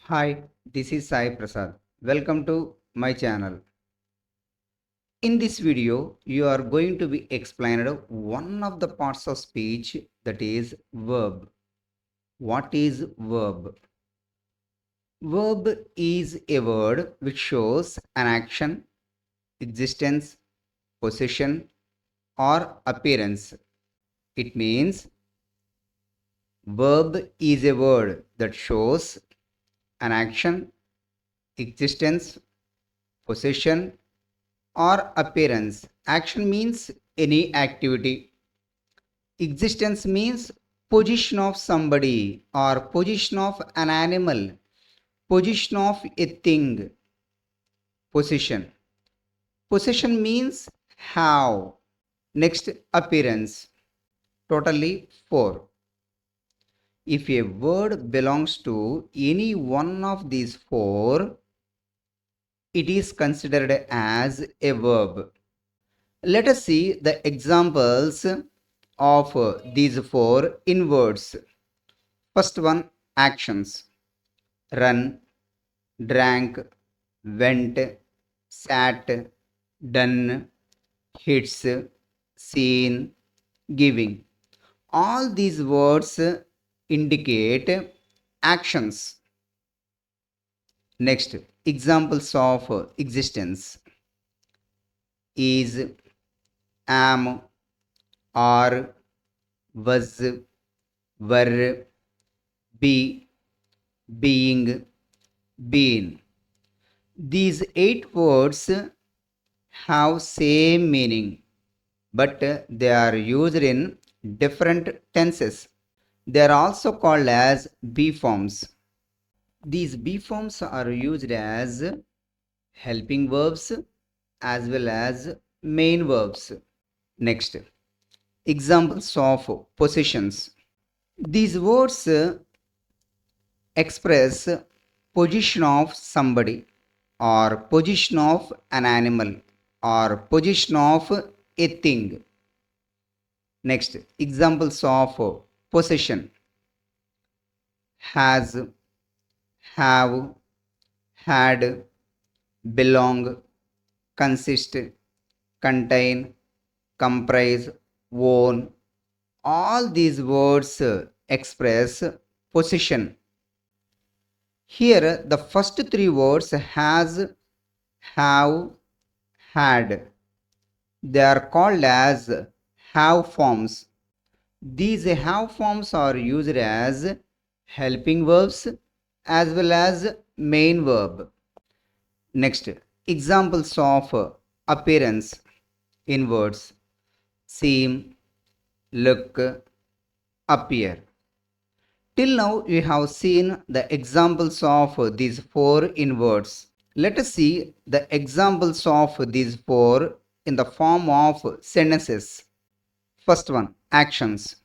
Hi, this is Sai Prasad. Welcome to my channel. In this video, you are going to be explained one of the parts of speech, that is verb. What is verb? Verb is a word which shows an action, existence, possession, or appearance. It means verb is a word that shows an action, existence, possession, or appearance. Action means any activity. Existence means position of somebody or position of an animal, position of a thing. Possession. Possession means have. Next, appearance. Totally four. If a word belongs to any one of these four, it is considered as a verb. Let us see the examples of these four in words. First one, actions. Run, drank, went, sat, done, hits, seen, giving. All these words indicate actions. Next, examples of existence. Is, am, are, was, were, be, being, been. These 8 words have same meaning, but they are used in different tenses. They are also called as be forms. These be forms are used as helping verbs as well as main verbs. Next, examples of possessions. These words express position of somebody or position of an animal or position of a thing. Next, examples of possession. Has, have, had, belong, consist, contain, comprise, own. All these words express possession. Here, the first 3 words has, have, had. They are called as have forms. These have forms are used as helping verbs as well as main verb. Next, examples of appearance in words. Seem, look, appear. Till now, we have seen the examples of these 4 in words. Let us see the examples of these 4 in the form of sentences. First one, actions.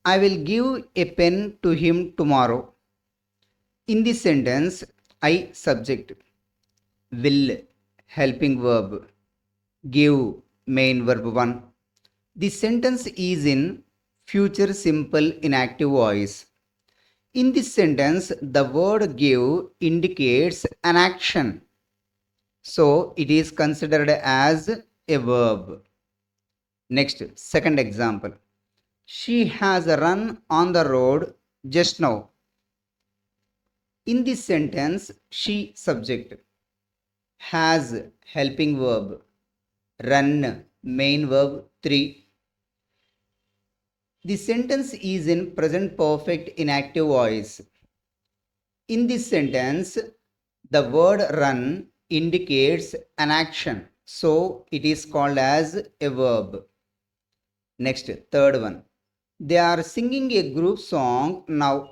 I will give a pen to him tomorrow. In this sentence, I subject, will helping verb, give main verb 1. The sentence is in future simple inactive voice. In this sentence, the word give indicates an action. So it is considered as a verb. Next, second example. She has run on the road just now. In this sentence, she subject, has helping verb, run main verb 3. The sentence is in present perfect inactive voice. In this sentence, the word run indicates an action, so it is called as a verb. Next, third one. They are singing a group song now.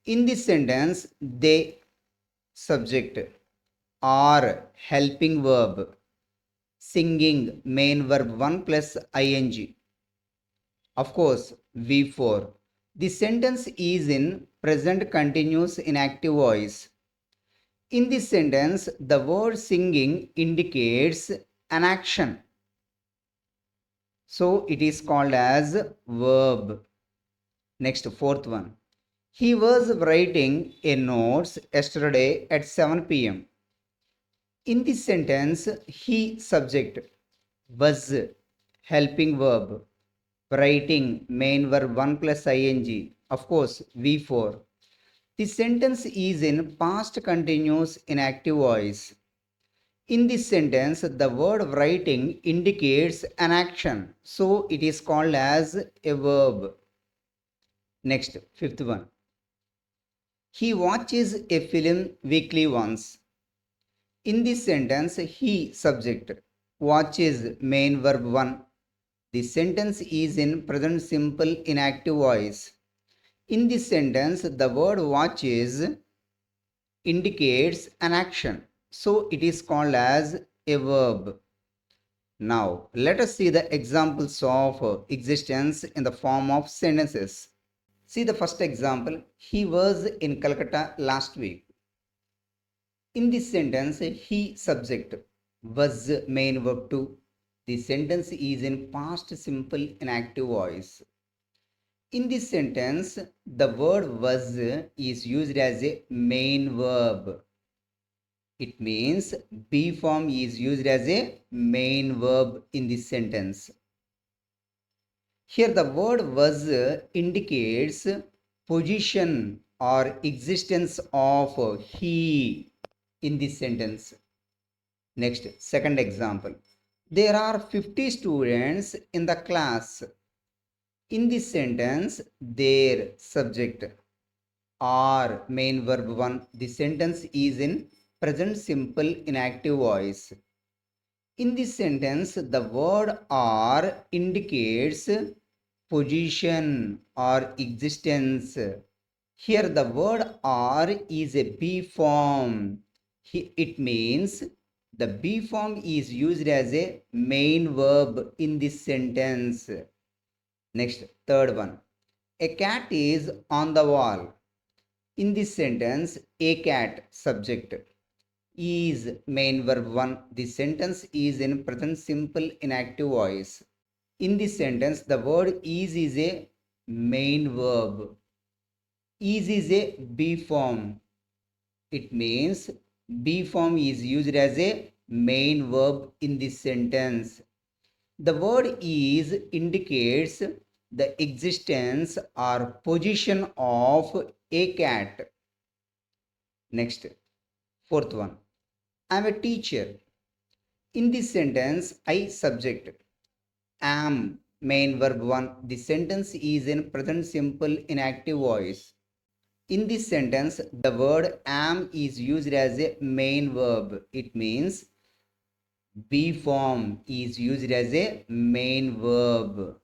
In this sentence, they subject are helping verb, singing main verb 1 plus ing. Of course, V4. The sentence is in present continuous inactive voice. In this sentence, the word singing indicates an action. So it is called as verb. Next, fourth one. He was writing a notes yesterday at 7 p.m. In this sentence, he subject was helping verb, writing main verb 1 plus ing, of course, V4. The sentence is in past continuous inactive voice. In this sentence, the word writing indicates an action, so it is called as a verb. Next, fifth one. He watches a film weekly once. In this sentence, he subject watches main verb 1. The sentence is in present simple inactive voice. In this sentence, the word watches indicates an action, so it is called as a verb. Now, let us see the examples of existence in the form of sentences. See the first example. He was in Calcutta last week. In this sentence, he subject was main verb 2. The sentence is in past simple inactive voice. In this sentence, the word was is used as a main verb. It means be form is used as a main verb in this sentence. Here the word was indicates position or existence of he in this sentence. Next, second example. There are 50 students in the class. In this sentence, their subject are main verb 1. The sentence is in present simple inactive voice. In this sentence, the word are indicates position or existence. Here the word are is a be form. It means the be form is used as a main verb in this sentence. Next, third one. A cat is on the wall. In this sentence, a cat subject is main verb 1. The sentence is in present simple inactive voice. In this sentence, the word is a main verb. Is a be form. It means be form is used as a main verb in this sentence. The word is indicates the existence or position of a cat. Next, fourth one. I am a teacher. In this sentence, I subject am main verb 1. The sentence is in present simple inactive voice. In this sentence, the word am is used as a main verb. It means be form is used as a main verb.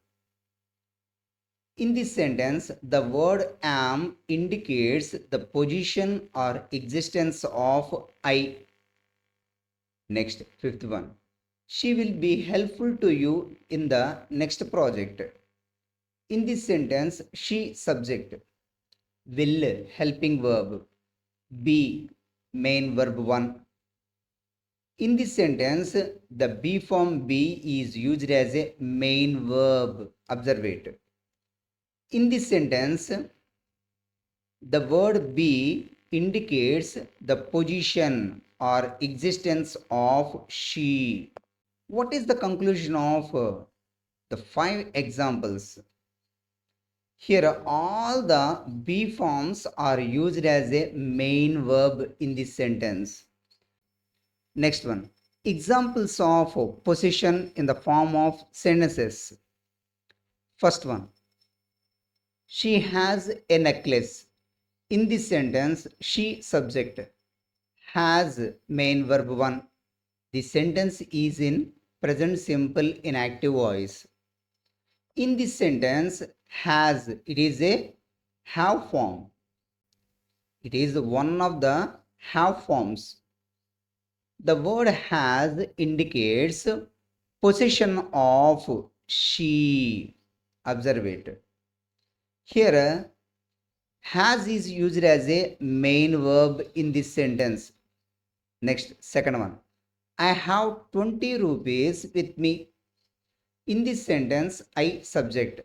In this sentence, the word am indicates the position or existence of I. Next, fifth one. She will be helpful to you in the next project. In this sentence, she subject will helping verb be main verb 1. In this sentence, the be form be is used as a main verb. Observe it. In this sentence, the word be indicates the position or existence of she. What is the conclusion of the 5 examples? Here, all the be forms are used as a main verb in this sentence. Next one. Examples of possession in the form of sentences. First one. She has a necklace. In this sentence, she subject has main verb 1. The sentence is in present simple inactive voice. In this sentence, has it is a have form. It is one of the have forms. The word has indicates possession of she. Observe it. Here, has is used as a main verb in this sentence. Next, second one. I have 20 rupees with me. In this sentence, I subject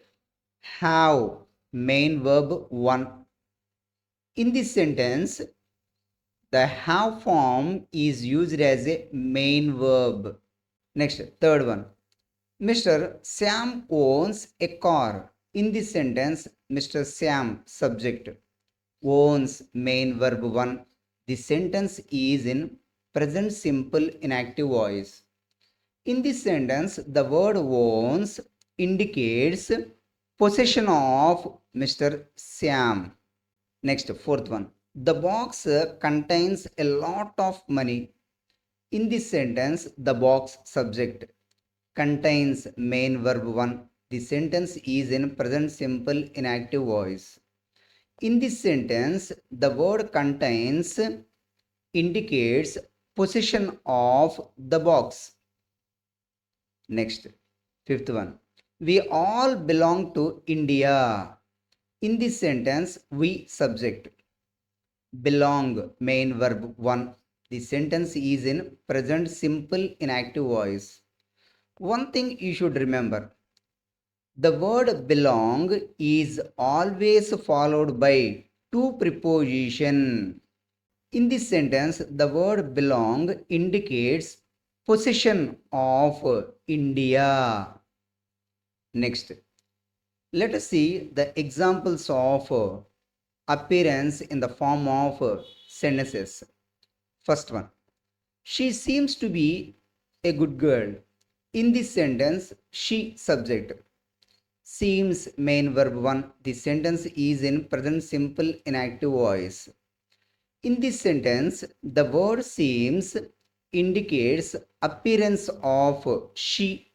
have main verb 1. In this sentence, the have form is used as a main verb. Next, third one. Mr. Sam owns a car. In this sentence, Mr. Sam subject owns main verb 1. The sentence is in present simple inactive voice. In this sentence, the word owns indicates possession of Mr. Sam. Next, fourth one. The box contains a lot of money. In this sentence, the box subject contains main verb 1. The sentence is in present simple inactive voice. In this sentence, the word contains indicates possession of the box. Next, fifth one. We all belong to India. In this sentence, we subject belong main verb 1. The sentence is in present simple inactive voice. One thing you should remember, the word belong is always followed by two preposition. In this sentence, the word belong indicates possession of India. Next, let us see the examples of appearance in the form of sentences. First one, she seems to be a good girl. In this sentence, she subject seems main verb 1. The sentence is in present simple inactive voice. In this sentence, the word seems indicates appearance of she.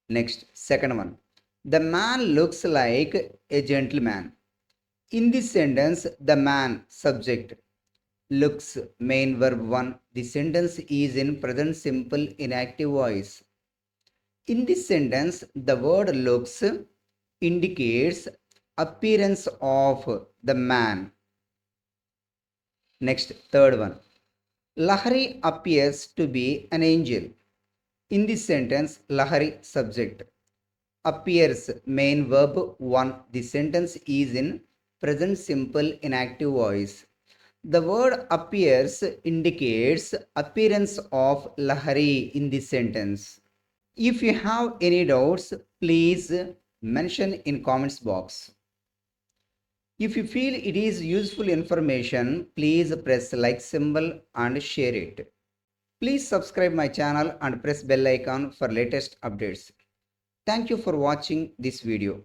Next, second one. The man looks like a gentleman. In this sentence, the man subject looks main verb 1. The sentence is in present simple inactive voice. In this sentence, the word looks indicates appearance of the man. Next, third one. Lahari appears to be an angel. In this sentence, Lahari subject appears main verb 1. The sentence is in present simple inactive voice. The word appears indicates appearance of Lahari in this sentence. If you have any doubts, please mention in comments box. If you feel it is useful information, please press like symbol and share it. Please subscribe my channel and press bell icon for latest updates. Thank you for watching this video.